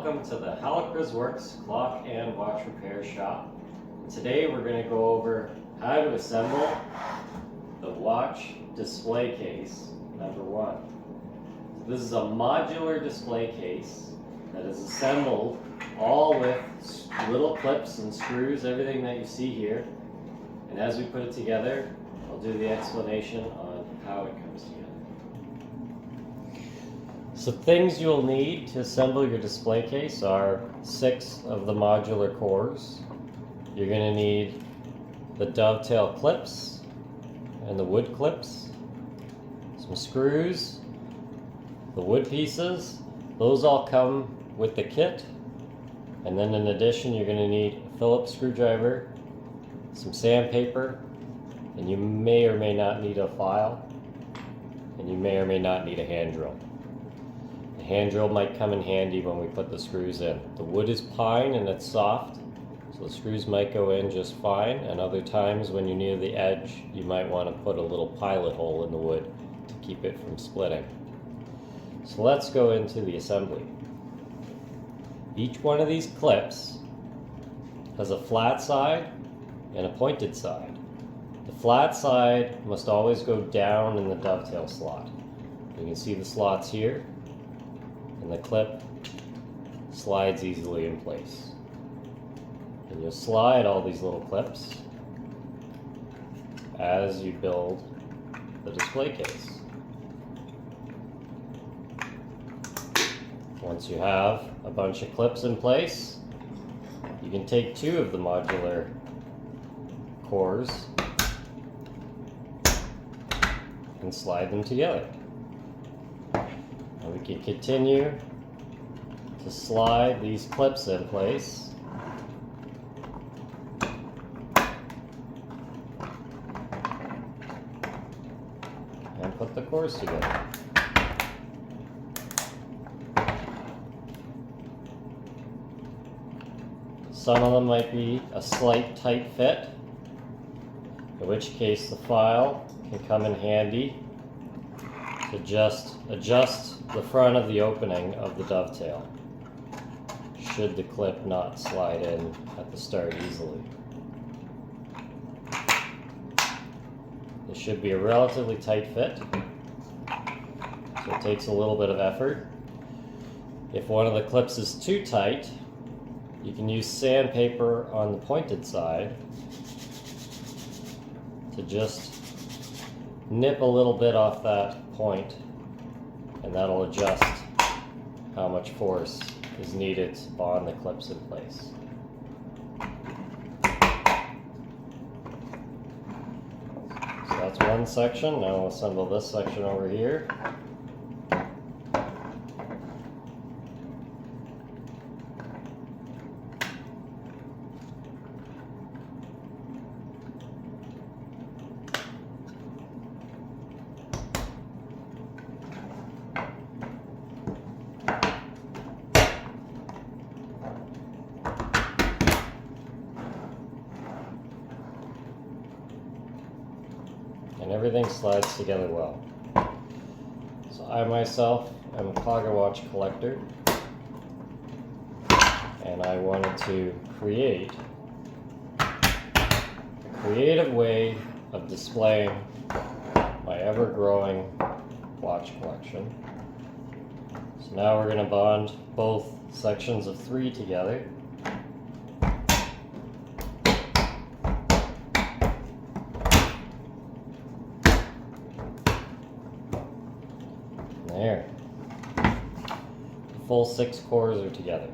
welcome to the Hallicra's Works Clock and Watch Repair Shop. Today we're going to go over how to assemble the watch display case number 1. So this is a modular display case that is assembled all with little clips and screws, everything that you see here. And as we put it together, I'll do the explanation on how it comes together. So things you'll need to assemble your display case are 6 of the modular cores. You're going to need the dovetail clips and the wood clips, some screws, the wood pieces. Those all come with the kit. And then in addition, you're going to need a Phillips screwdriver, some sandpaper, and you may or may not need a file, and you may or may not need a hand drill. The hand drill might come in handy when we put the screws in. The wood is pine and it's soft, so the screws might go in just fine, and other times when you're near the edge, you might want to put a little pilot hole in the wood to keep it from splitting. So let's go into the assembly. Each one of these clips has a flat side and a pointed side. The flat side must always go down in the dovetail slot. You can see the slots here, and the clip slides easily in place. And you'll slide all these little clips as you build the display case. Once you have a bunch of clips in place, you can take 2 of the modular cores and slide them together. And we can continue to slide these clips in place and put the cores together. Some of them might be a slight tight fit, in which case the file can come in handy to just adjust the front of the opening of the dovetail, should the clip not slide in at the start easily. This should be a relatively tight fit, so it takes a little bit of effort. If one of the clips is too tight, you can use sandpaper on the pointed side to just nip a little bit off that point, and that'll adjust how much force is needed to bond the clips in place. So that's one section. Now we'll assemble this section over here. And everything slides together well. So I myself am a clock and watch collector, and I wanted to create a creative way of displaying my ever-growing watch collection. So now we're going to bond both sections of 3 together. There. The full 6 cores are together.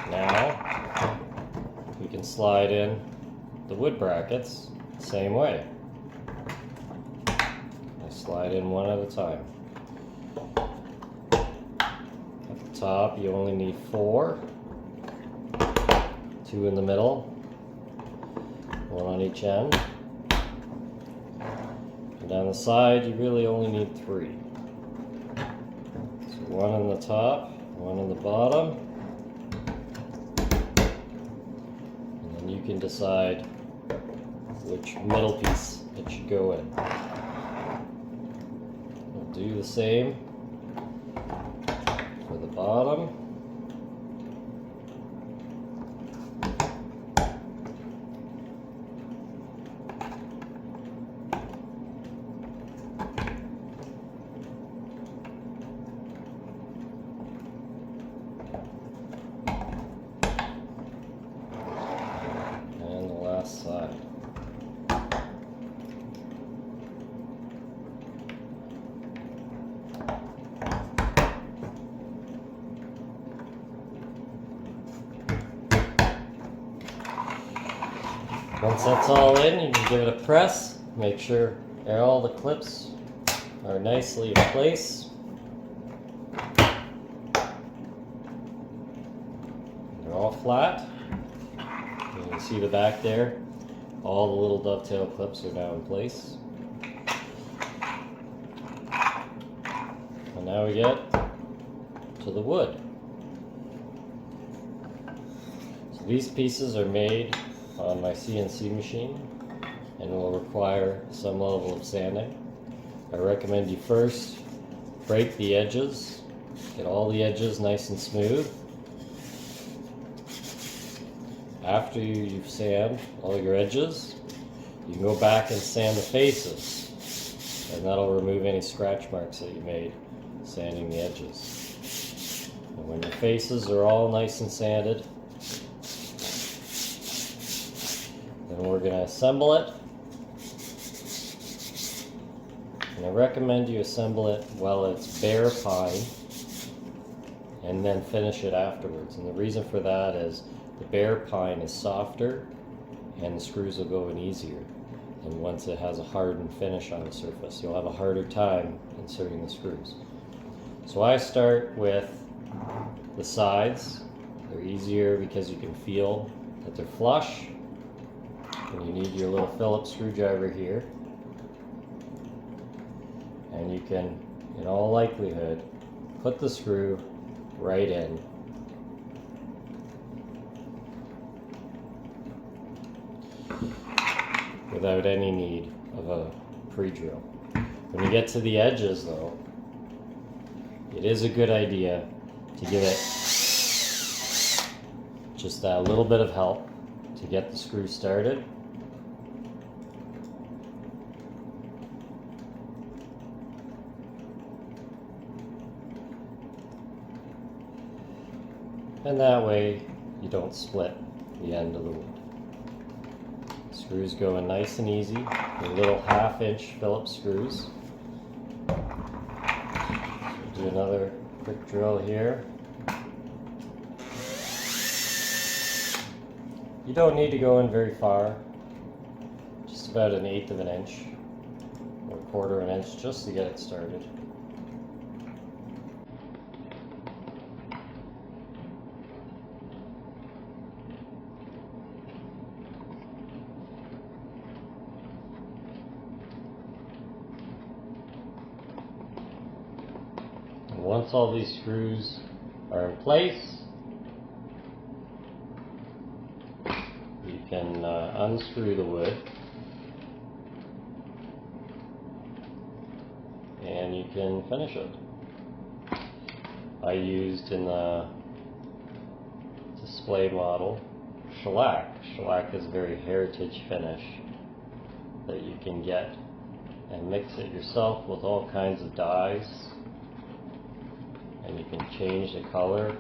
Now we can slide in the wood brackets the same way. I slide in one at a time. At the top you only need 4, 2 in the middle, 1 on each end. Down the side, you really only need 3. So 1 on the top, 1 on the bottom, and then you can decide which middle piece it should go in. We'll do the same for the bottom. And the last side. Once that's all in, you can give it a press. Make sure all the clips are nicely in place. They're all flat. You can see the back there. All the little dovetail clips are now in place. And now we get to the wood. So these pieces are made on my CNC machine and will require some level of sanding. I recommend you first break the edges, get all the edges nice and smooth. After you've sanded all your edges, you can go back and sand the faces, and that'll remove any scratch marks that you made sanding the edges. And when your faces are all nice and sanded, then we're going to assemble it. And I recommend you assemble it while it's bare pine and then finish it afterwards. And the reason for that is the bare pine is softer and the screws will go in easier than once it has a hardened finish on the surface. You'll have a harder time inserting the screws. So I start with the sides. They're easier because you can feel that they're flush. And you need your little Phillips screwdriver here. And you can, in all likelihood, put the screw right in. Without any need of a pre-drill. When you get to the edges though, it is a good idea to give it just that little bit of help to get the screw started. And that way you don't split the end of the wood. Screws go in nice and easy. The little 1/2-inch Phillips screws. So do another quick drill here. You don't need to go in very far. Just about 1/8 of an inch or 1/4 of an inch just to get it started. Once all these screws are in place, you can unscrew the wood and you can finish it. I used in the display model shellac. Shellac is a very heritage finish that you can get and mix it yourself with all kinds of dyes. And you can change the color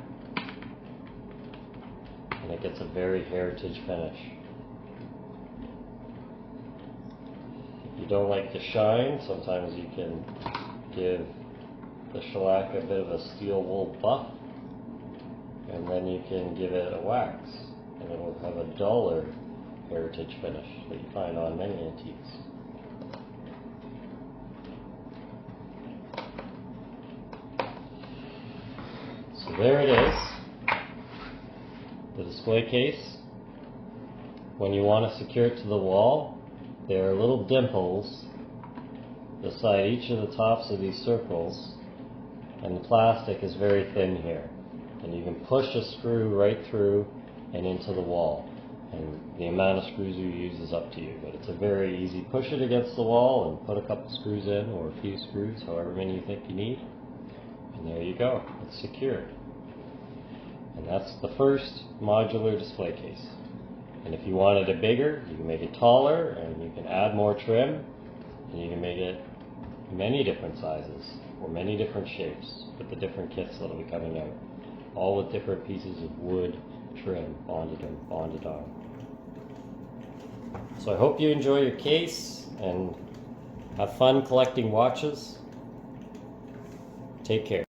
and it gets a very heritage finish. If you don't like the shine, sometimes you can give the shellac a bit of a steel wool buff and then you can give it a wax and it will have a duller heritage finish that you find on many antiques. So there it is, the display case. When you want to secure it to the wall, there are little dimples beside each of the tops of these circles, and the plastic is very thin here. And you can push a screw right through and into the wall. And the amount of screws you use is up to you, but it's a very easy push it against the wall and put a couple screws in, or a few screws, however many you think you need. And there you go, it's secured. And that's the first modular display case. And if you wanted it bigger, you can make it taller, and you can add more trim, and you can make it many different sizes or many different shapes with the different kits that will be coming out, all with different pieces of wood trim bonded on. So I hope you enjoy your case and have fun collecting watches. Take care.